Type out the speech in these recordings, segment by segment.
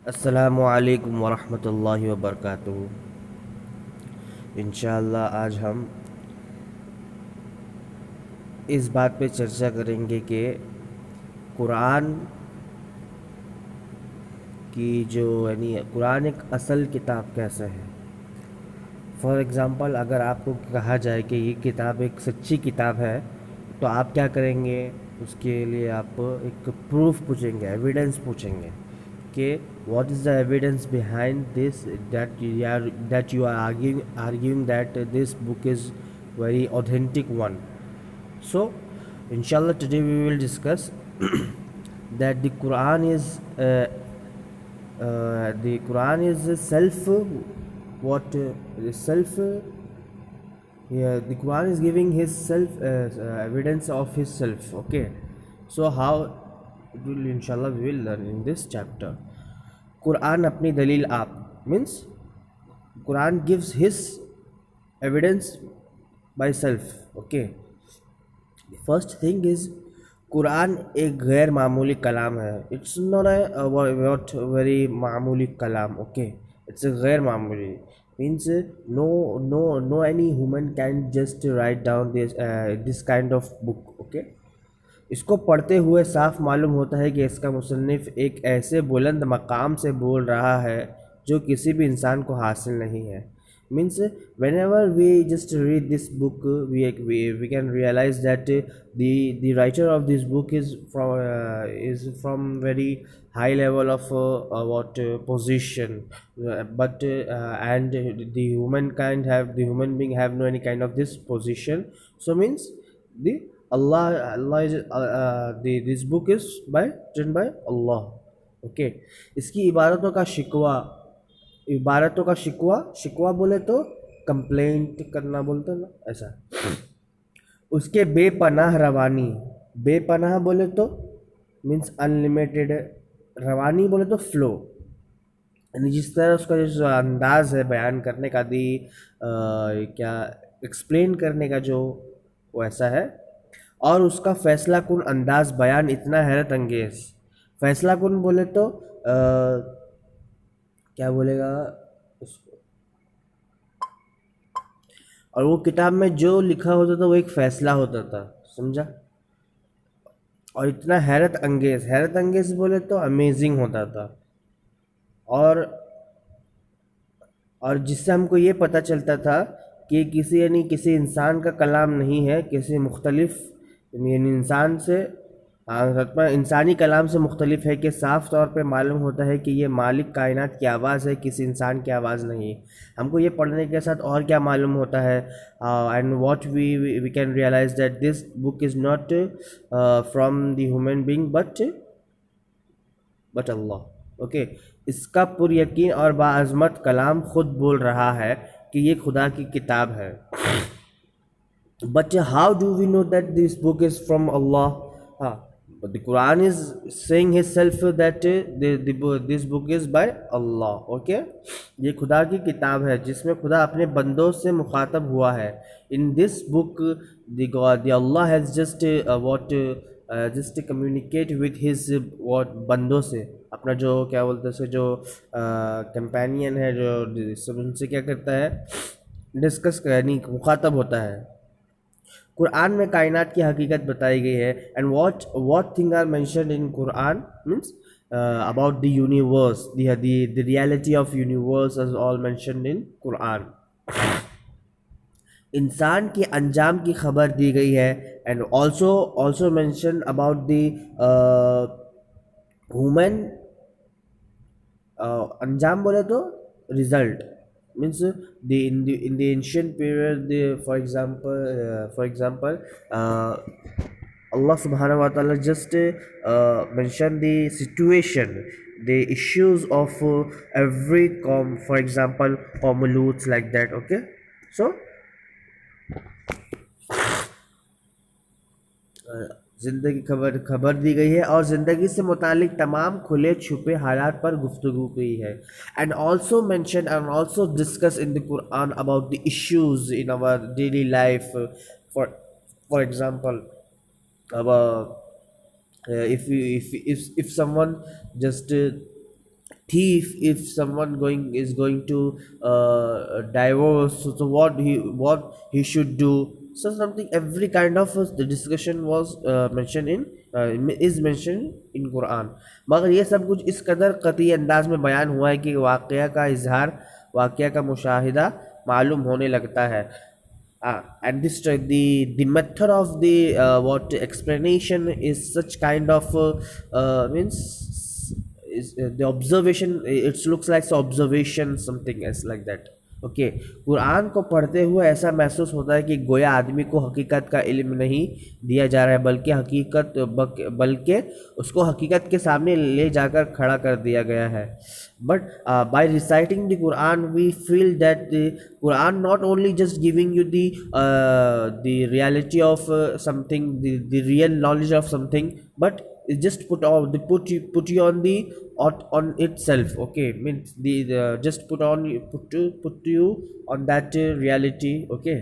अस्सलामु अलैकुम वरहमतुल्लाहि वबरकातुहू। इंशाअल्लाह आज हम इस बात पे चर्चा करेंगे कि कुरान की जो यानी कुरान एक असल किताब कैसा है। फॉर एग्ज़ाम्पल अगर आपको कहा जाए कि ये किताब एक सच्ची किताब है तो आप क्या करेंगे, उसके लिए आप एक प्रूफ पूछेंगे, एविडेंस पूछेंगे कि what is the evidence behind this that you are arguing that this book is very authentic one. So inshallah today we will discuss that the Quran is a self what self yeah, the Quran is giving his self evidence of his self. Okay, so how it will inshallah we will learn in this chapter. Quran अपनी दलील आप means Quran gives his evidence by self. Okay, the first thing is Quran एक गैर मामूली कलाम है. It's not what very मामूली कलाम. Okay, it's a गैर मामूली means no no no any human can just write down this kind of book. Okay, इसको पढ़ते हुए साफ मालूम होता है कि इसका मुसन्निफ एक ऐसे बुलंद मकाम से बोल रहा है जो किसी भी इंसान को हासिल नहीं है. Means whenever we just read this book, we can realize that the writer of this book is from very high level of what position, and the human being have no any kind of this position. So means the Allah is this book is by written by Allah. Okay, इसकी इबारतों का शिकवा शिकवा बोले तो complaint करना बोलते हैं ना, ऐसा. उसके बेपनाह रवानी, बेपनाह बोले तो मीन्स अनलिमिटेड, रवानी बोले तो फ्लो, यानी जिस तरह उसका जो अंदाज़ है बयान करने का, क्या एक्सप्लेन करने का जो वो ऐसा है. और उसका फ़ैसला कुन अंदाज़ बयान इतना हैरत अंगेज़. फ़ैसला कुन बोले तो क्या बोलेगा उसको, और वो किताब में जो लिखा होता था वो एक फ़ैसला होता था, समझा. और इतना हैरत अंगेज़ बोले तो अमेजिंग होता था. और जिससे हमको ये पता चलता था कि किसी इंसान का कलाम नहीं है, किसी मुख्तलिफ यानी इंसान से इंसानी कलाम से मुख्तलिफ है, कि साफ़ तौर पे मालूम होता है कि ये मालिक कायनात की आवाज़ है, किसी इंसान की आवाज़ नहीं. हमको ये पढ़ने के साथ और क्या मालूम होता है, and what we can realise that this book is not from the human being but Allah. Okay, इसका पुरयकीन और बाअज़मत कलाम खुद बोल रहा है कि ये खुदा की किताब है. But how do we know that this book is from Allah? हाँ, but the Quran is saying himself that this book is by Allah. Okay, ये खुदा की किताब है जिसमें खुदा अपने बंदों से मुखातब हुआ है. In this book the Allah has just just communicate with his what बंदों से, अपना जो क्या बोलते हैं जो कंपेनियन है, जो सब उनसे क्या करता है, डिस्कस यानी मुखातब होता है. कुरान में कायनात की हकीकत बताई गई है. And what thing are mentioned in Quran means about the universe, the reality of universe is all mentioned in Quran. इंसान के अंजाम की खबर दी गई है. And also mention about the human, अंजाम बोले तो result means in the ancient period, for example Allah subhanahu wa ta'ala just mention the situation, the issues of every for example Qawm like that. Okay, so ज़िंदगी खबर दी गई है और ज़िंदगी से मुतालिक तमाम खुले छुपे हालात पर गुफ्तगू की है. And also mention and also discuss in the Quran about the issues in our daily life. For example, अब if someone just thief, if someone going to divorce, so what he should do. So something, every kind of the discussion was mentioned in is mentioned in Quran. मगर ये सब कुछ इस कदर कतई अंदाज में बयान हुआ है कि वाक़या का इजहार, वाक़या का मुशाहिदा मालूम होने लगता है. And this the method of the what explanation is such kind of means is the observation, it looks like observation, something else like that. Okay, Quran को पढ़ते हुए ऐसा महसूस होता है कि गोया आदमी को हकीकत का इल्म नहीं दिया जा रहा है, बल्कि बल्कि उसको हकीकत के सामने ले जाकर खड़ा कर दिया गया है. But by reciting the Quran we feel that the Quran not only just giving you the reality of something, the real knowledge of something, but it just put you on itself. Okay, means the just put you on that reality. Okay.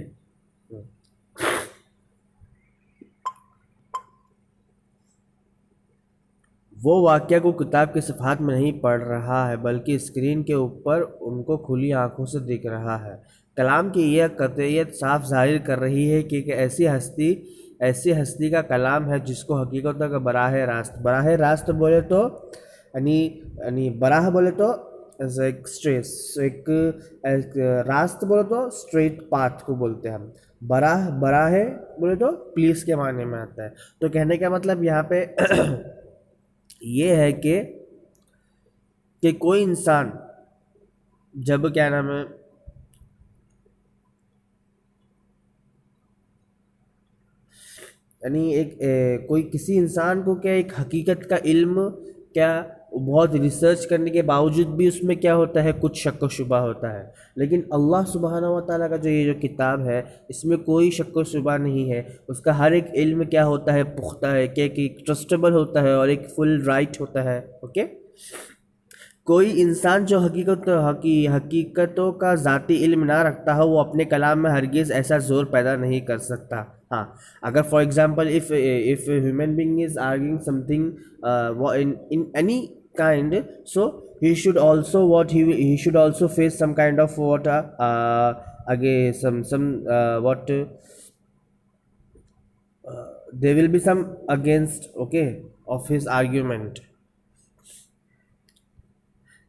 वो वाक़या को किताब के सफ़हात में नहीं पढ़ रहा है, बल्कि स्क्रीन के ऊपर उनको खुली आंखों से दिख रहा है. कलाम की यह कतईयत साफ ज़ाहिर कर रही है कि ऐसी हस्ती का कलाम है जिसको हकीकत का बराह रास्त बोले तो यानी बराह बोले तो एक रास्त बोले तो स्ट्रेट पाथ को बोलते हैं हम. बराह बोले तो प्लीज़ के माने में आता है. तो कहने का मतलब यहाँ पे ये है कि कोई इंसान जब क्या नाम है यानी कोई किसी इंसान को क्या एक हकीकत का इल्म, क्या बहुत रिसर्च करने के बावजूद भी उसमें क्या होता है, कुछ शक व शुबा होता है. लेकिन अल्लाह सुब्हानहू व तआला का जो किताब है, इसमें कोई शक व शुबा नहीं है. उसका हर एक इल्म क्या होता है, पुख्ता है, क्या कि ट्रस्टेबल होता है और एक फुल राइट होता है. ओके. कोई इंसान जो हकीकतों का ज़ाती इल्म ना रखता हो, वो अपने कलाम में हरगिज़ ऐसा ज़ोर पैदा नहीं कर सकता. हाँ, अगर for example if human being is arguing something in any kind, so he should also he should also face some kind of again some what there will be some against, okay, of his argument.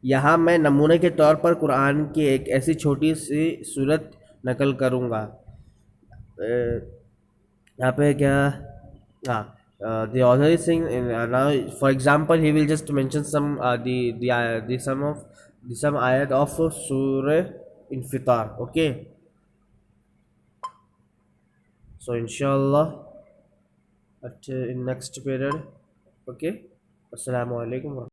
यहाँ मैं नमूने के तौर पर कुरान की एक ऐसी छोटी सी सूरत नकल करूँगा. यहाँ पे क्या, हाँ, the author is saying now for example he will just mention some some ayat of Surah Infitar. Okay, so inshallah at in next period. Okay, assalamu alaikum.